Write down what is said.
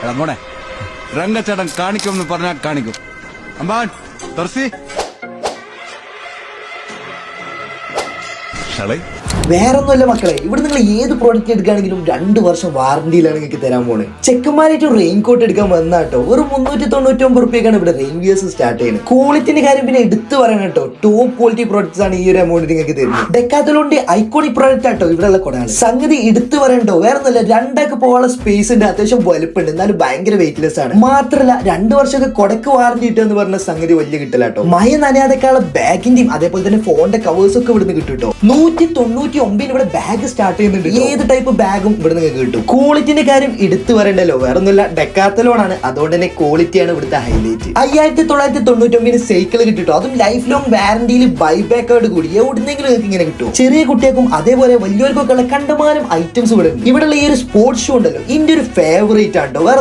എടാ മോനെ, രംഗച്ചേട്ടൻ കാണിക്കുമെന്ന് പറഞ്ഞാൽ കാണിക്കും. അമ്പാൻ തുറസി ഷളൈ. വേറൊന്നുമല്ല മക്കളെ, ഇവിടെ നിങ്ങൾ ഏത് പ്രോഡക്റ്റ് എടുക്കുകയാണെങ്കിലും 2 വർഷം വാറന്റിയിലാണ് നിങ്ങൾക്ക് തരാൻ പോണത്. ചെക്കന്മാരായിട്ട് റെയിൻ കോട്ട് എടുക്കാൻ വന്നാട്ടോ ഒരു 399 റുപ്യക്കാണ് ഇവിടെ റെയിൻ വിയേഴ്സ് സ്റ്റാർട്ട് ചെയ്യുന്നത്. ക്വാളിറ്റിന്റെ കാര്യം പിന്നെ എടുത്തു പറയണം കേട്ടോ, ടോപ്പ് ക്വാളിറ്റി പ്രോഡക്ട്സ് ആണ് ഈ ഒരു എമൗണ്ട് നിങ്ങൾക്ക് തരുന്നത്. ഡെക്കാത്തലോണിന്റെ ഐക്കോണിക് പ്രോഡക്റ്റ് ആട്ടോ ഇവിടെയുള്ള കൊടാണ്. സംഗതി എടുത്തു പറയണ്ടോ, വേറെ ഒന്നല്ല, 2 പോകാനുള്ള സ്പേസ് ഉണ്ട്, അത്യാവശ്യം വലുപ്പുണ്ട്, എന്നാലും ഭയങ്കര വെയിറ്റ്ലെസ് ആണ്. മാത്രമല്ല 2 വർഷമൊക്കെ കൊടക്ക് വാറന്റി കിട്ടുമെന്ന് പറഞ്ഞ സംഗതി വലിയ കിട്ടലാട്ടോ. മഴ നനയാതെക്കാളുള്ള ബാഗിന്റെയും അതേപോലെ തന്നെ ഫോണിന്റെ കവേഴ്സ് ഒക്കെ ഇവിടുന്ന് കിട്ടും കേട്ടോ. 199 ഇവിടെ ബാഗ് സ്റ്റാർട്ട് ചെയ്യുന്നുണ്ട്. ഏത് ടൈപ്പ് ബാഗും ഇവിടെ നിങ്ങൾക്ക് കിട്ടും. ക്വാളിറ്റിന്റെ കാര്യം എടുത്തു പറയണ്ടല്ലോ, വേറെ ഒന്നുമില്ല, ഡെക്കാത്തലോൺ ആണ്, അതുകൊണ്ട് തന്നെ ക്വാളിറ്റിയാണ് ഇവിടുത്തെ ഹൈലൈറ്റ്. 5999 സൈക്കിൾ കിട്ടും, അതും ലൈഫ് ലോങ് വാറന്റിയിൽ ബൈബാക്കോട് കൂടി. എവിടുന്നെങ്കിലും നിങ്ങൾക്ക് ഇങ്ങനെ കിട്ടും. ചെറിയ കുട്ടികൾക്കും അതേപോലെ വലിയവർക്കൊക്കെ ഉള്ള കണ്ടമാനം ഐറ്റംസ് ഇവിടെ ഉണ്ട്. ഇവിടെയുള്ള ഈ ഒരു സ്പോർട്സ് ഷൂ ഉണ്ടല്ലോ, ഇതിന്റെ ഒരു ഫേവറേറ്റ് ആണ്.